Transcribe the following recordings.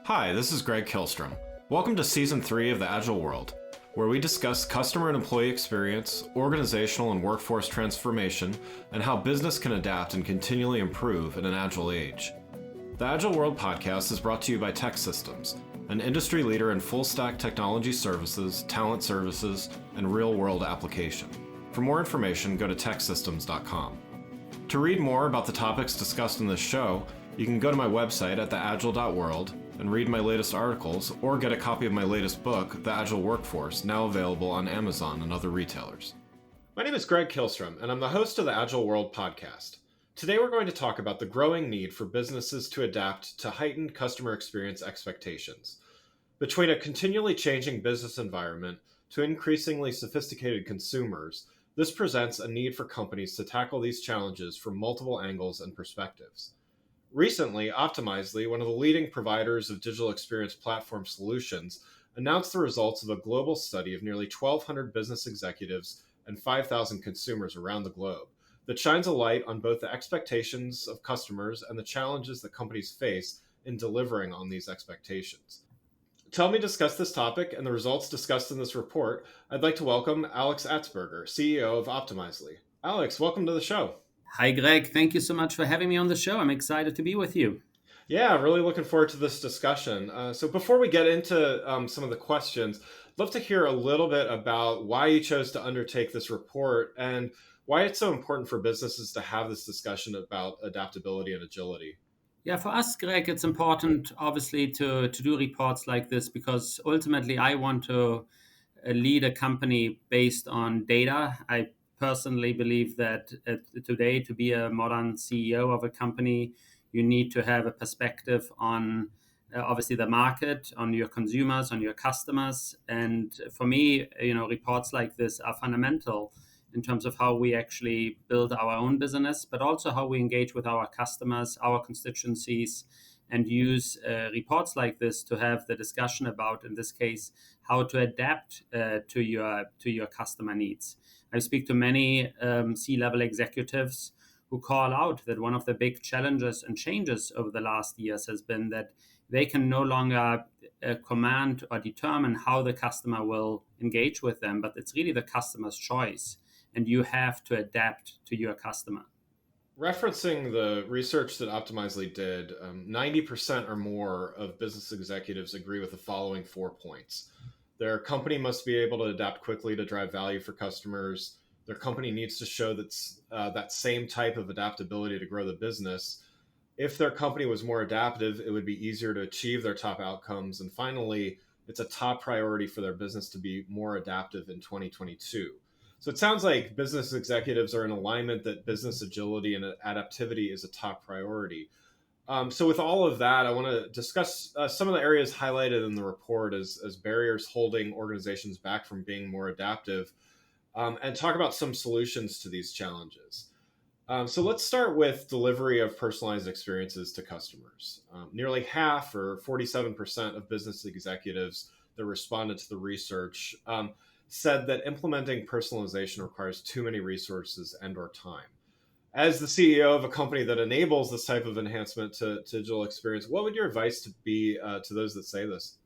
Hi, this is Greg Kilstrom. Welcome to Season 3 of the Agile World, where we discuss customer and employee experience, organizational and workforce transformation, and how business can adapt and continually improve in an agile age. The Agile World podcast is brought to you by TEKsystems, an industry leader in full-stack technology services, talent services, and real-world application. For more information, go to teksystems.com. To read more about the topics discussed in this show, you can go to my website at theagile.world and read my latest articles, or get a copy of my latest book, The Agile Workforce, now available on Amazon and other retailers. My name is Greg Kilstrom, and I'm the host of the Agile World podcast. Today we're going to talk about the growing need for businesses to adapt to heightened customer experience expectations. Between a continually changing business environment to increasingly sophisticated consumers, this presents a need for companies to tackle these challenges from multiple angles and perspectives. Recently, Optimizely, one of the leading providers of digital experience platform solutions, announced the results of a global study of nearly 1,200 business executives and 5,000 consumers around the globe that shines a light on both the expectations of customers and the challenges that companies face in delivering on these expectations. To help me discuss this topic and the results discussed in this report, I'd like to welcome Alex Atzberger, CEO of Optimizely. Alex, welcome to the show. Hi, Greg. Thank you so much for having me on the show. I'm excited to be with you. Yeah, really looking forward to this discussion. So before we get into some of the questions, I'd love to hear a little bit about why you chose to undertake this report and why it's so important for businesses to have this discussion about adaptability and agility. Yeah, for us, Greg, it's important, obviously, to do reports like this because ultimately I want to lead a company based on data. I personally believe that today, to be a modern CEO of a company, you need to have a perspective on obviously the market, on your consumers, on your customers. And for me, reports like this are fundamental in terms of how we actually build our own business, but also how we engage with our customers, our constituencies, and use reports like this to have the discussion about, in this case, how to adapt to your customer needs. I speak to many C-level executives who call out that one of the big challenges and changes over the last years has been that they can no longer command or determine how the customer will engage with them, but it's really the customer's choice, and you have to adapt to your customer. Referencing the research that Optimizely did, 90% or more of business executives agree with the following 4 points. Their company must be able to adapt quickly to drive value for customers. Their company needs to show that same type of adaptability to grow the business. If their company was more adaptive, it would be easier to achieve their top outcomes. And finally, it's a top priority for their business to be more adaptive in 2022. So it sounds like business executives are in alignment that business agility and adaptivity is a top priority. So with all of that, I want to discuss some of the areas highlighted in the report as barriers holding organizations back from being more adaptive, and talk about some solutions to these challenges. So let's start with delivery of personalized experiences to customers. Nearly half, or 47% of business executives that responded to the research said that implementing personalization requires too many resources and or time. As the CEO of a company that enables this type of enhancement to digital experience, what would your advice be to those that say this?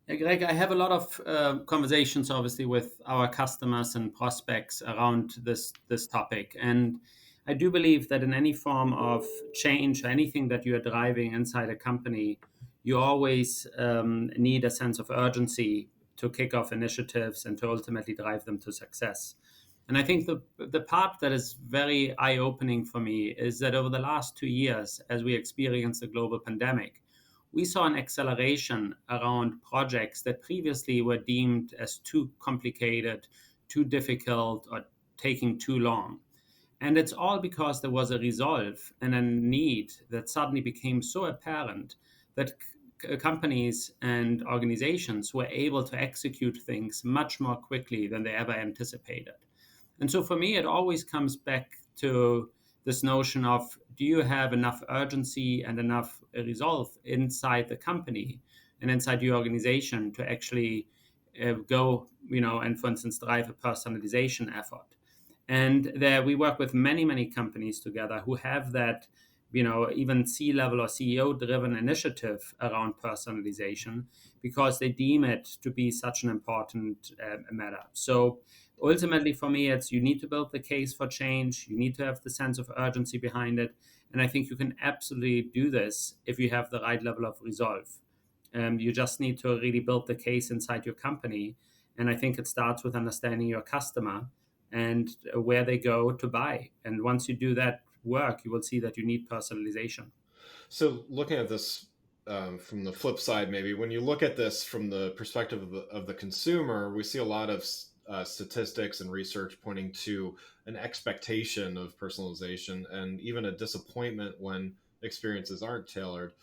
Yeah, Greg, I have a lot of conversations, obviously, with our customers and prospects around this topic. And I do believe that in any form of change, anything that you are driving inside a company, you always need a sense of urgency to kick off initiatives and to ultimately drive them to success. And I think the part that is very eye-opening for me is that over the last 2 years, as we experienced the global pandemic, we saw an acceleration around projects that previously were deemed as too complicated, too difficult, or taking too long. And it's all because there was a resolve and a need that suddenly became so apparent that companies and organizations were able to execute things much more quickly than they ever anticipated. And so for me, it always comes back to this notion of, do you have enough urgency and enough resolve inside the company and inside your organization to actually go, and for instance, drive a personalization effort? And there we work with many, many companies together who have that even C-level or CEO-driven initiative around personalization because they deem it to be such an important matter. So ultimately, for me, it's you need to build the case for change. You need to have the sense of urgency behind it, and I think you can absolutely do this if you have the right level of resolve. You just need to really build the case inside your company, and I think it starts with understanding your customer and where they go to buy. And once you do that work, you will see that you need personalization. So looking at this from the flip side, maybe when you look at this from the perspective of the consumer, we see a lot of statistics and research pointing to an expectation of personalization and even a disappointment when experiences aren't tailored,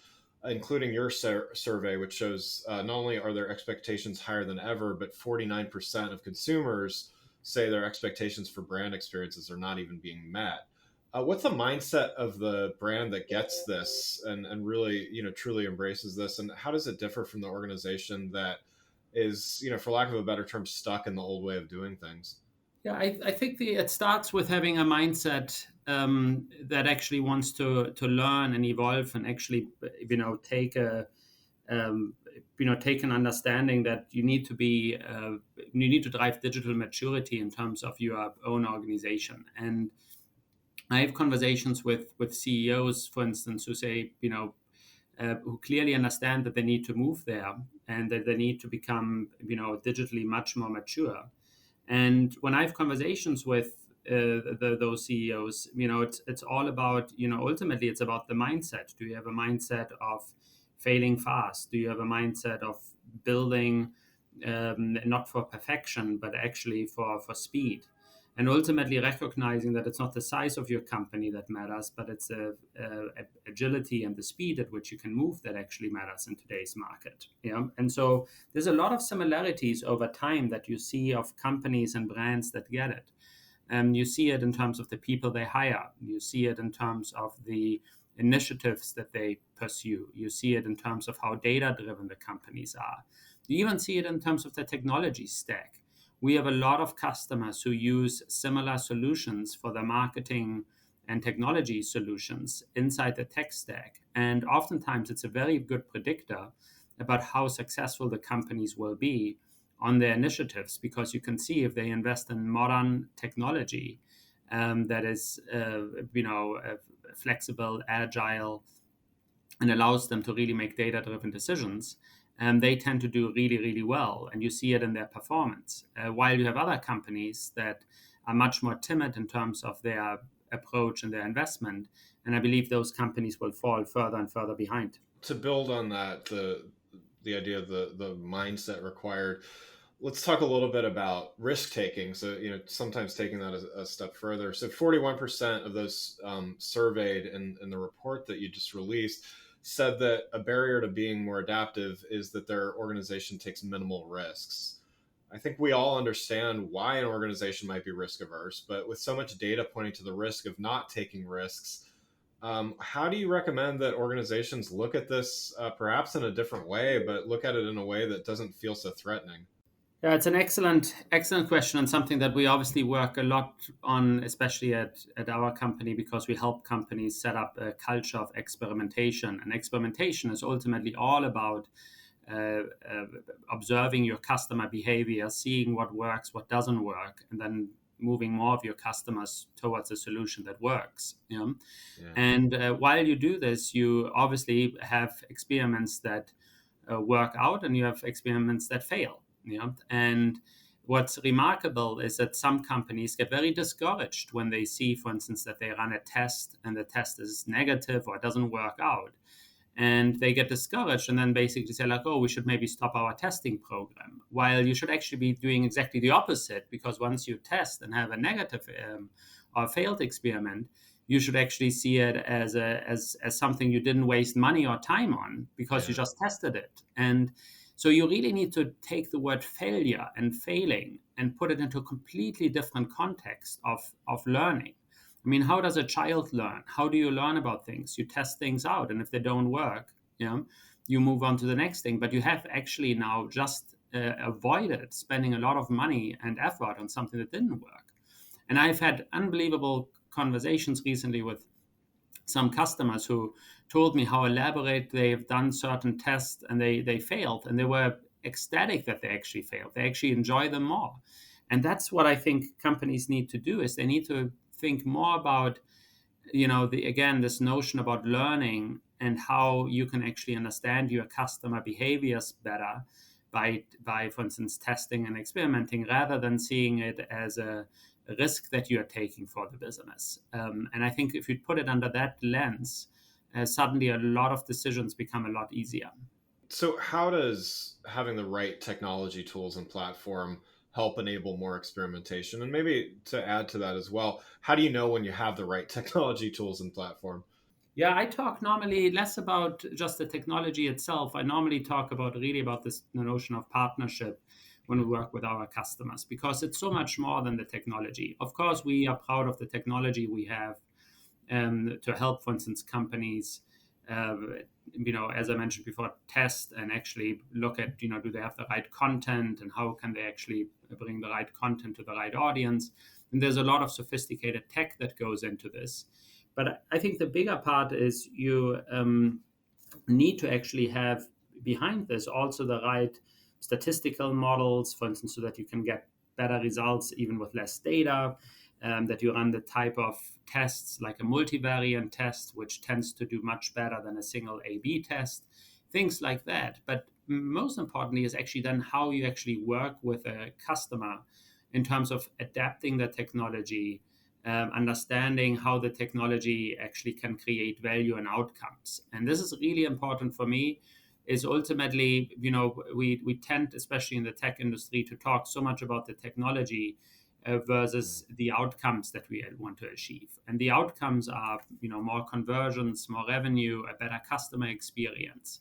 including your survey, which shows not only are their expectations higher than ever, but 49% of consumers say their expectations for brand experiences are not even being met. What's the mindset of the brand that gets this and really, truly embraces this? And how does it differ from the organization that is, for lack of a better term, stuck in the old way of doing things? Yeah, I think it starts with having a mindset that actually wants to learn and evolve and actually, take a take an understanding that you need to drive digital maturity in terms of your own organization. And I have conversations with CEOs, for instance, who say, who clearly understand that they need to move there and that they need to become, digitally much more mature. And when I have conversations with those CEOs, it's all about, ultimately it's about the mindset. Do you have a mindset of failing fast? Do you have a mindset of building not for perfection, but actually for speed? And ultimately recognizing that it's not the size of your company that matters, but it's agility and the speed at which you can move that actually matters in today's market. Yeah, and so there's a lot of similarities over time that you see of companies and brands that get it. You see it in terms of the people they hire. You see it in terms of the initiatives that they pursue. You see it in terms of how data-driven the companies are. You even see it in terms of the technology stack. We have a lot of customers who use similar solutions for their marketing and technology solutions inside the tech stack. And oftentimes it's a very good predictor about how successful the companies will be on their initiatives, because you can see if they invest in modern technology that is, flexible, agile, and allows them to really make data-driven decisions, they tend to do really, really well. And you see it in their performance. While you have other companies that are much more timid in terms of their approach and their investment. And I believe those companies will fall further and further behind. To build on that, the idea of the mindset required, let's talk a little bit about risk taking. So, sometimes taking that a step further. So 41% of those surveyed in the report that you just released said that a barrier to being more adaptive is that their organization takes minimal risks. I think we all understand why an organization might be risk averse, but with so much data pointing to the risk of not taking risks, how do you recommend that organizations look at this perhaps in a different way, but look at it in a way that doesn't feel so threatening? Yeah, it's an excellent question, and something that we obviously work a lot on, especially at our company, because we help companies set up a culture of experimentation. And experimentation is ultimately all about uh, uh, observing your customer behavior, seeing what works, what doesn't work, and then moving more of your customers towards a solution that works. Yeah. And while you do this, you obviously have experiments that work out, and you have experiments that fail. And what's remarkable is that some companies get very discouraged when they see, for instance, that they run a test and the test is negative or it doesn't work out. And they get discouraged and then basically say, like, oh, we should maybe stop our testing program. While you should actually be doing exactly the opposite, because once you test and have a negative or failed experiment, you should actually see it as something you didn't waste money or time on, because you Yeah. just tested it. And so you really need to take the word failure and failing and put it into a completely different context of learning. I mean, how does a child learn? How do you learn about things? You test things out, and if they don't work, you move on to the next thing. But you have actually now just avoided spending a lot of money and effort on something that didn't work. And I've had unbelievable conversations recently with some customers who told me how elaborate they've done certain tests and they failed, and they were ecstatic that they actually failed. They actually enjoy them more. And that's what I think companies need to do, is they need to think more about, again, this notion about learning and how you can actually understand your customer behaviors better by for instance testing and experimenting, rather than seeing it as a risk that you are taking for the business. And I think if you put it under that lens, suddenly a lot of decisions become a lot easier. So, how does having the right technology tools and platform help enable more experimentation? And maybe to add to that as well, how do you know when you have the right technology tools and platform? Yeah, I talk normally less about just the technology itself. I normally talk about really about this the notion of partnership when we work with our customers, because it's so much more than the technology. Of course, we are proud of the technology we have, to help, for instance, companies, uh, as I mentioned before, test and actually look at, do they have the right content, and how can they actually bring the right content to the right audience. And there's a lot of sophisticated tech that goes into this. But I think the bigger part is you need to actually have behind this also the right statistical models, for instance, so that you can get better results even with less data. That you run the type of tests like a multivariate test, which tends to do much better than a single A/B test, things like that. But most importantly is actually then how you actually work with a customer in terms of adapting the technology, understanding how the technology actually can create value and outcomes. And this is really important for me. Is ultimately, we tend, especially in the tech industry, to talk so much about the technology versus the outcomes that we want to achieve. And the outcomes are, more conversions, more revenue, a better customer experience.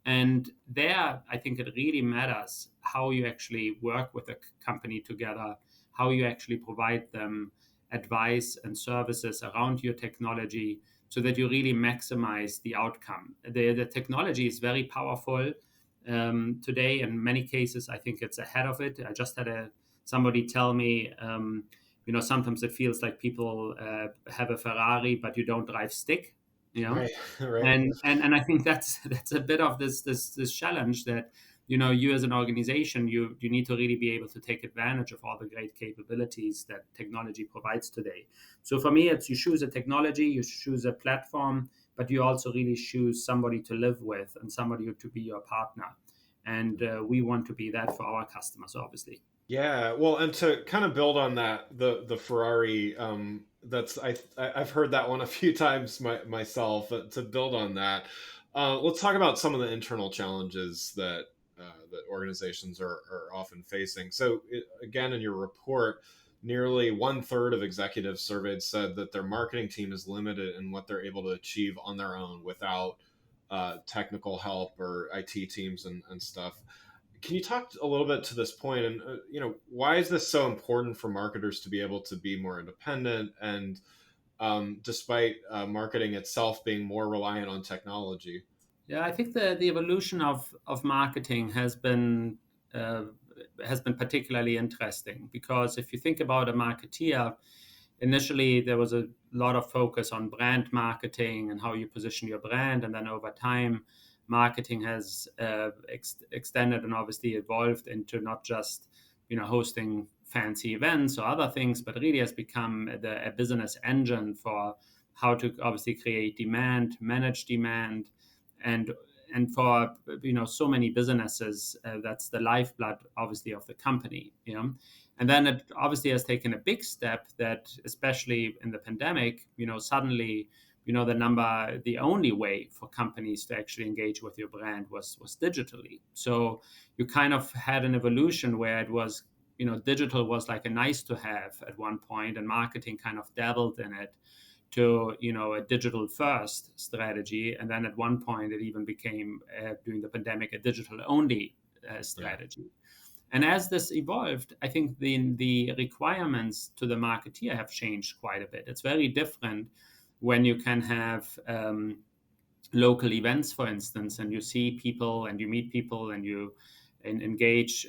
And there, I think it really matters how you actually work with a company together, how you actually provide them advice and services around your technology so that you really maximize the outcome. The technology is very powerful today. In many cases, I think it's ahead of it. I just had somebody tell me, sometimes it feels like people have a Ferrari, but you don't drive stick, Right, right. and I think that's a bit of this challenge that, you as an organization, you need to really be able to take advantage of all the great capabilities that technology provides today. So for me, it's you choose a technology, you choose a platform, but you also really choose somebody to live with and somebody to be your partner. And we want to be that for our customers, obviously. Yeah, well, and to kind of build on that, the Ferrari, that's I've heard that one a few times myself. To build on that, let's talk about some of the internal challenges that organizations are often facing. So, again, in your report, nearly one third of executives surveyed said that their marketing team is limited in what they're able to achieve on their own without technical help or IT teams and stuff. Can you talk a little bit to this point, and why is this so important for marketers to be able to be more independent, and despite marketing itself being more reliant on technology? Yeah, I think the evolution of marketing uh, has been particularly interesting, because if you think about a marketeer, initially there was a lot of focus on brand marketing and how you position your brand, and then over time, marketing has extended and obviously evolved into not just hosting fancy events or other things, but really has become a business engine for how to obviously create demand, manage demand, and for so many businesses, that's the lifeblood obviously of the company. And then it obviously has taken a big step that, especially in the pandemic, suddenly the only way for companies to actually engage with your brand was digitally. So you kind of had an evolution where it was, digital was like a nice to have at one point, and marketing kind of dabbled in it, to a digital first strategy, and then at one point it even became, during the pandemic, a digital only Yeah, strategy. And as this evolved, I think the requirements to the marketeer have changed quite a bit. It's very different when you can have local events, for instance, and you see people and you meet people and you engage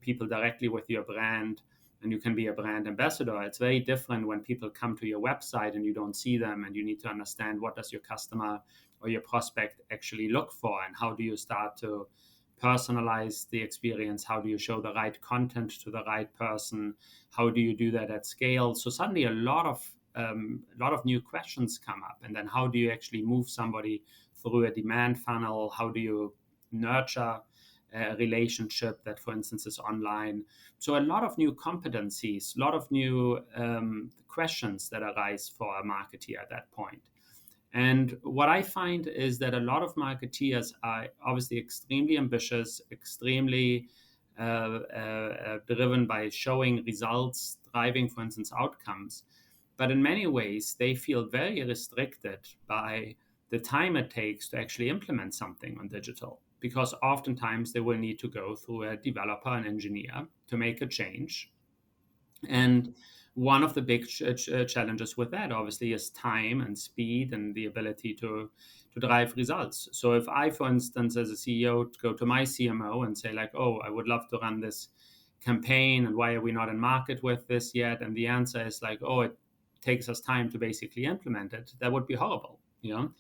people directly with your brand, and you can be a brand ambassador. It's very different when people come to your website and you don't see them, and you need to understand what does your customer or your prospect actually look for, and how do you start to personalize the experience, how do you show the right content to the right person, how do you do that at scale. So suddenly a lot of new questions come up, and then how do you actually move somebody through a demand funnel, how do you nurture a relationship that, for instance, is online. So a lot of new competencies, a lot of new questions that arise for a marketeer at that point. And what I find is that a lot of marketeers are obviously extremely ambitious, extremely driven by showing results, driving, for instance, outcomes. But in many ways, they feel very restricted by the time it takes to actually implement something on digital, because oftentimes they will need to go through a developer and engineer to make a change. And one of the big challenges with that, obviously, is time and speed and the ability to drive results. So if I, for instance, as a CEO, go to my CMO and say like, "Oh, I would love to run this campaign, and why are we not in market with this yet?" And the answer is like, "Oh, it takes us time to basically implement it," that would be horrible, you know.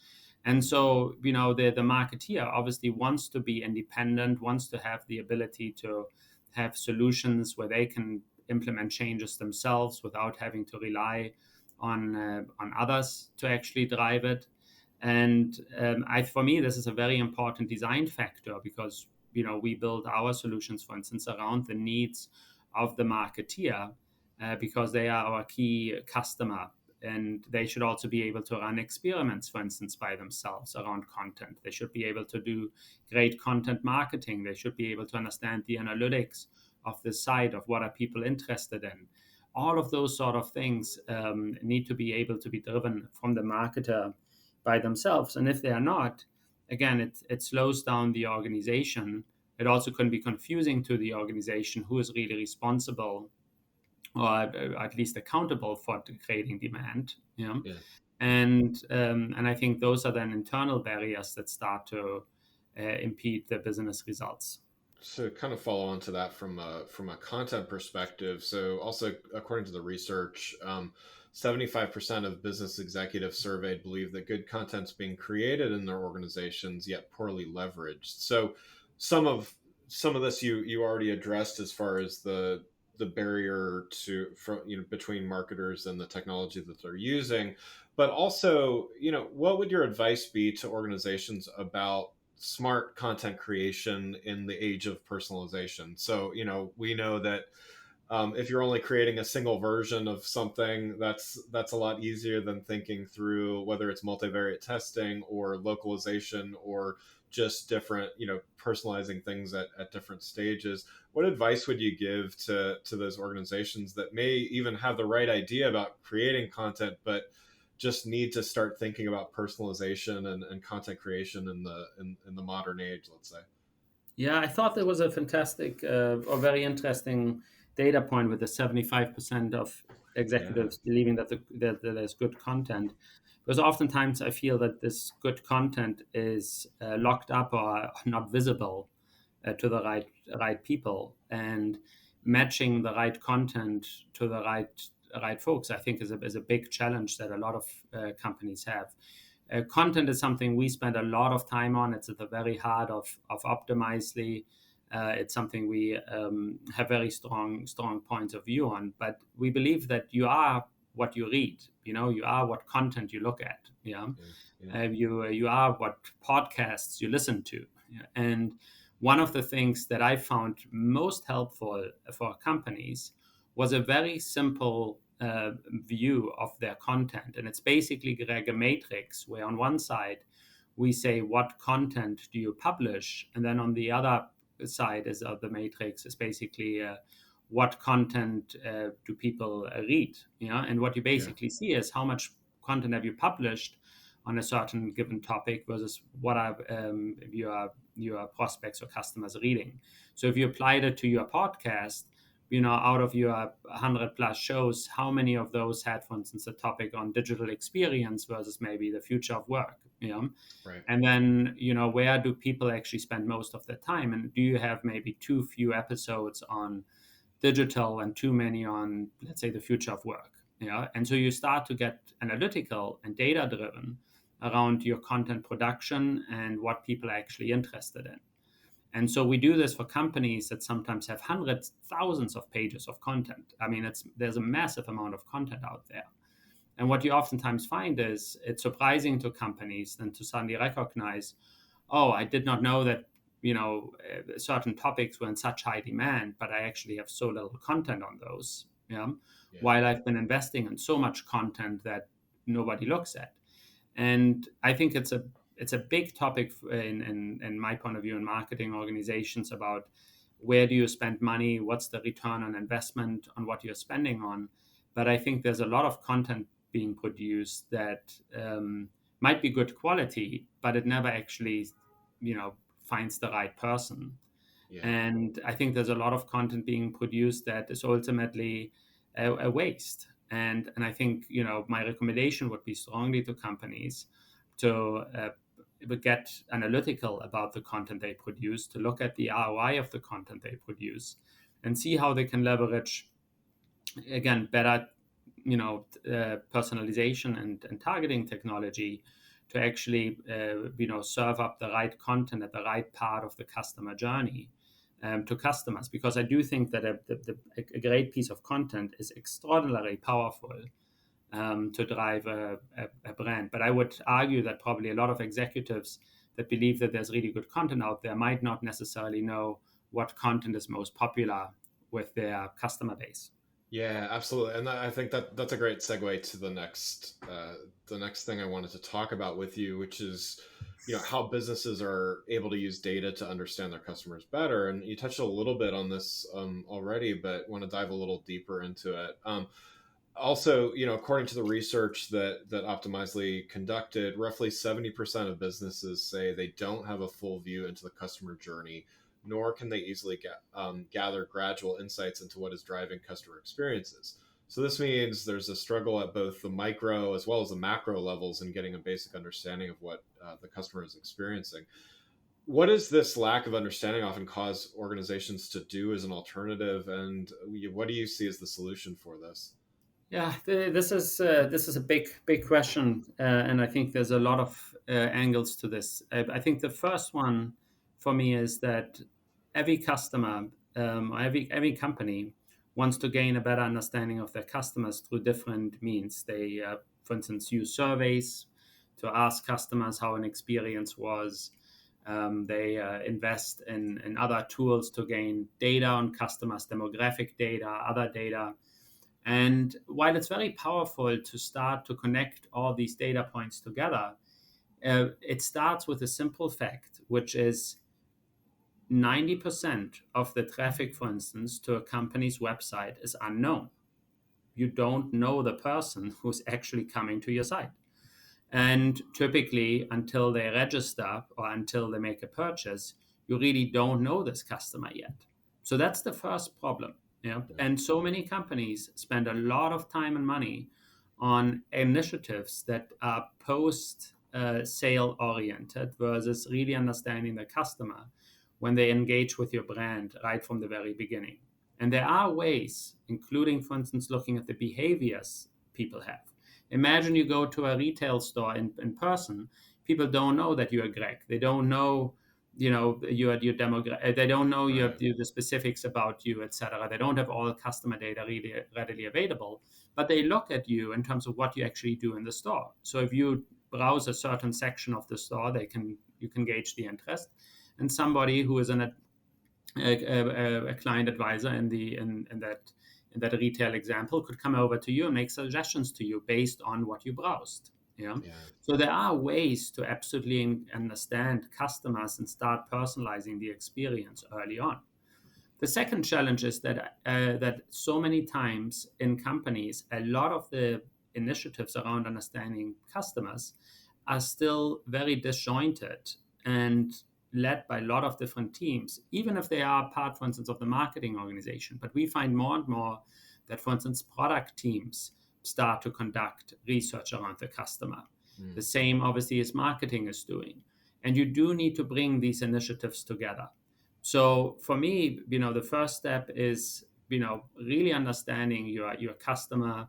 And so, the marketeer obviously wants to be independent, wants to have the ability to have solutions where they can implement changes themselves without having to rely on others to actually drive it. And for me, this is a very important design factor, because we build our solutions, for instance, around the needs of the marketeer, because they are our key customer. And they should also be able to run experiments, for instance, by themselves around content. They should be able to do great content marketing. They should be able to understand the analytics of the site, of what are people interested in. All of those sort of things need to be able to be driven from the marketer by themselves. And if they are not, again, it slows down the organization. It also can be confusing to the organization who is really responsible, or at least accountable for creating demand. Yeah. And I think those are then internal barriers that start to impede the business results. So kind of follow on to that from a content perspective. So also according to the research, 75% of business executives surveyed believe that good content's being created in their organizations, yet poorly leveraged. So some of this you already addressed as far as the barrier between marketers and the technology that they're using, but also, what would your advice be to organizations about smart content creation in the age of personalization? So, we know that if you're only creating a single version of something, that's a lot easier than thinking through whether it's multivariate testing or localization or just different, personalizing things at different stages. What advice would you give to those organizations that may even have the right idea about creating content, but just need to start thinking about personalization and content creation in the modern age, let's say? Yeah, I thought there was a fantastic or very interesting data point with the 75% of Yeah. executives believing that there's good content. Because oftentimes I feel that this good content is locked up or not visible to the right people, and matching the right content to the right folks, I think, is a big challenge that a lot of companies have. Content is something we spend a lot of time on. It's at the very heart of Optimizely. It's something we have very strong points of view on. But we believe that you are what you read. You are what content you look at. Yeah, Yeah. you are what podcasts you listen to. Yeah? And one of the things that I found most helpful for companies was a very simple view of their content. And it's basically like a matrix where on one side we say, what content do you publish? And then on the other side is of the matrix is basically what content do people read? And what you basically see is how much content have you published on a certain given topic versus what are your prospects or customers reading. So if you applied it to your podcast, out of your 100 plus shows, how many of those had, for instance, a topic on digital experience versus maybe the future of work? Right. And then, where do people actually spend most of their time? And do you have maybe too few episodes on digital and too many on, let's say, the future of work. Yeah. And so you start to get analytical and data driven around your content production and what people are actually interested in. And so we do this for companies that sometimes have hundreds, thousands of pages of content. I mean, there's a massive amount of content out there. And what you oftentimes find is it's surprising to companies then to suddenly recognize, oh, I did not know that, certain topics were in such high demand, but I actually have so little content on those. Yeah. Yeah. While I've been investing in so much content that nobody looks at. And I think it's a big topic in my point of view in marketing organizations about where do you spend money, what's the return on investment on what you're spending on. But I think there's a lot of content being produced that might be good quality, but it never actually, finds the right person. Yeah. And I think there's a lot of content being produced that is ultimately a waste. And I think, my recommendation would be strongly to companies to get analytical about the content they produce, to look at the ROI of the content they produce, and see how they can leverage, again, better, personalization and targeting technology to actually, serve up the right content at the right part of the customer journey to customers. Because I do think that a great piece of content is extraordinarily powerful to drive a brand. But I would argue that probably a lot of executives that believe that there's really good content out there might not necessarily know what content is most popular with their customer base. Yeah, absolutely. And I think that's a great segue to the next thing I wanted to talk about with you, which is, how businesses are able to use data to understand their customers better. And you touched a little bit on this already, but want to dive a little deeper into it. Also, according to the research that Optimizely conducted, roughly 70% of businesses say they don't have a full view into the customer journey, nor can they easily gather gradual insights into what is driving customer experiences. So this means there's a struggle at both the micro as well as the macro levels in getting a basic understanding of what the customer is experiencing. What does this lack of understanding often cause organizations to do as an alternative, and what do you see as the solution for this? Yeah, this is a big question, and I think there's a lot of angles to this. I think the first one for me is that every customer or every company wants to gain a better understanding of their customers through different means. They, for instance, use surveys to ask customers how an experience was. They invest in other tools to gain data on customers, demographic data, other data. And while it's very powerful to start to connect all these data points together, it starts with a simple fact, which is 90% of the traffic, for instance, to a company's website is unknown. You don't know the person who's actually coming to your site. And typically, until they register or until they make a purchase, you really don't know this customer yet. So that's the first problem. Yeah. And so many companies spend a lot of time and money on initiatives that are post sale oriented versus really understanding the customer when they engage with your brand right from the very beginning. And there are ways, including, for instance, looking at the behaviors people have. Imagine you go to a retail store in person. People don't know that you're Greg. They don't know your demographic. They don't know the specifics about you, etc. They don't have all customer data really readily available, but they look at you in terms of what you actually do in the store. So if you browse a certain section of the store, you can gauge the interest. And somebody who is a client advisor in that retail example could come over to you and make suggestions to you based on what you browsed. Yeah. So there are ways to absolutely understand customers and start personalizing the experience early on. The second challenge is that so many times in companies, a lot of the initiatives around understanding customers are still very disjointed and led by a lot of different teams, even if they are part, for instance, of the marketing organization. But we find more and more that, for instance, product teams start to conduct research around the customer. The same, obviously, as marketing is doing. And you do need to bring these initiatives together. So for me, the first step is really understanding your customer,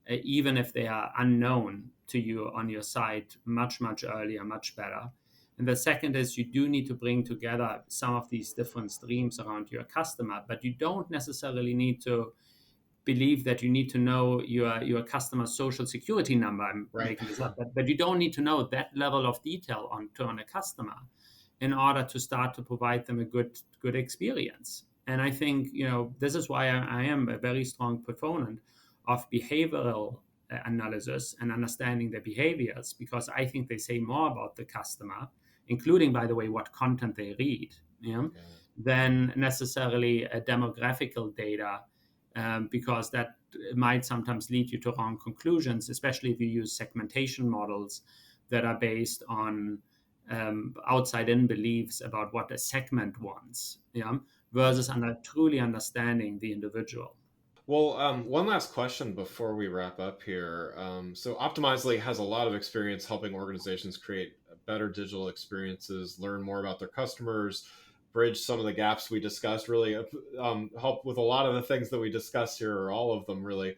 even if they are unknown to you on your site, much, much earlier, much better. And the second is you do need to bring together some of these different streams around your customer, but you don't necessarily need to believe that you need to know your customer's social security number. I'm Right. making this up, but you don't need to know that level of detail on a customer in order to start to provide them a good experience. And I think this is why I am a very strong proponent of behavioral analysis and understanding their behaviors, because I think they say more about the customer, including, by the way, what content they read, than necessarily a demographical data, because that might sometimes lead you to wrong conclusions, especially if you use segmentation models that are based on outside-in beliefs about what a segment wants, versus truly understanding the individual. Well, one last question before we wrap up here. So Optimizely has a lot of experience helping organizations create better digital experiences, learn more about their customers, bridge some of the gaps we discussed, really help with a lot of the things that we discussed here, or all of them really.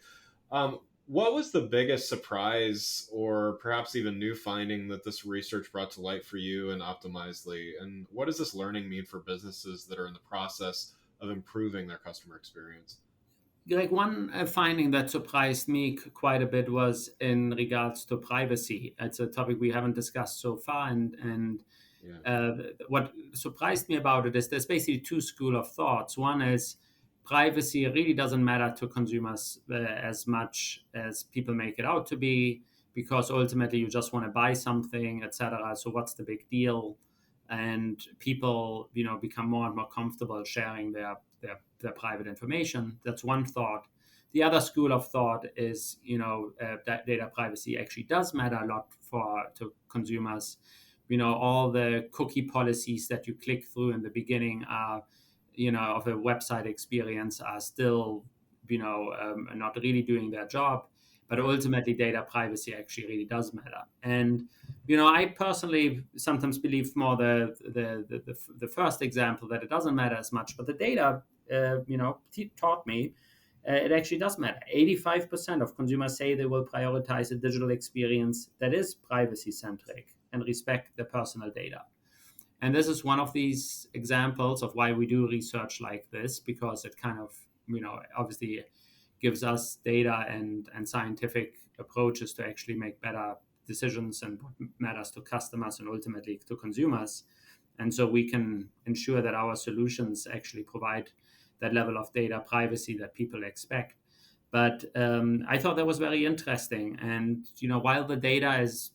What was the biggest surprise or perhaps even new finding that this research brought to light for you and Optimizely? And what does this learning mean for businesses that are in the process of improving their customer experience? Like one finding that surprised me quite a bit was in regards to privacy. It's a topic we haven't discussed so far, and what surprised me about it is there's basically two schools of thoughts. One is privacy really doesn't matter to consumers as much as people make it out to be, because ultimately you just want to buy something, etc. So what's the big deal? And people, become more and more comfortable sharing their private information. That's one thought. The other school of thought is, that data privacy actually does matter a lot to consumers. All the cookie policies that you click through in the beginning are, of a website experience are still, not really doing their job. But ultimately, data privacy actually really does matter. And I personally sometimes believe more the first example, that it doesn't matter as much. But the data, taught me it actually does matter. 85% of consumers say they will prioritize a digital experience that is privacy centric and respect their personal data. And this is one of these examples of why we do research like this, because it kind of, obviously gives us data and scientific approaches to actually make better decisions and what matters to customers and ultimately to consumers. And so we can ensure that our solutions actually provide that level of data privacy that people expect. But I thought that was very interesting. And, while the data is,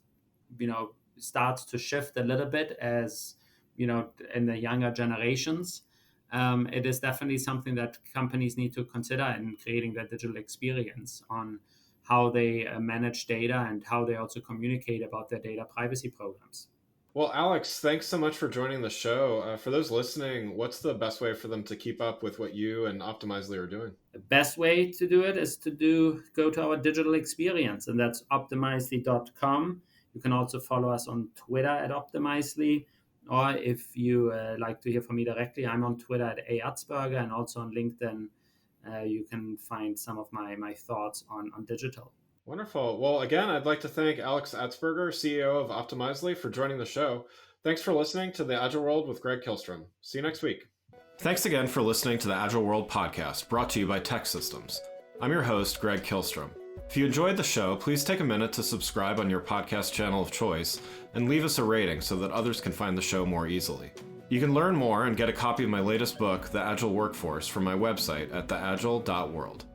starts to shift a little bit as, in the younger generations, it is definitely something that companies need to consider in creating their digital experience on how they manage data and how they also communicate about their data privacy programs. Well, Alex, thanks so much for joining the show. For those listening, what's the best way for them to keep up with what you and Optimizely are doing? The best way to do it is to go to our digital experience, and that's optimizely.com. You can also follow us on Twitter at Optimizely, or if you like to hear from me directly, I'm on Twitter at Atzberger, and also on LinkedIn. You can find some of my thoughts on digital. Wonderful. Well, again, I'd like to thank Alex Atzberger, CEO of Optimizely, for joining the show. Thanks for listening to The Agile World with Greg Kihlstrom. See you next week. Thanks again for listening to the Agile World podcast, brought to you by Tech Systems. I'm your host, Greg Kihlstrom. If you enjoyed the show, please take a minute to subscribe on your podcast channel of choice and leave us a rating so that others can find the show more easily. You can learn more and get a copy of my latest book, The Agile Workforce, from my website at theagile.world.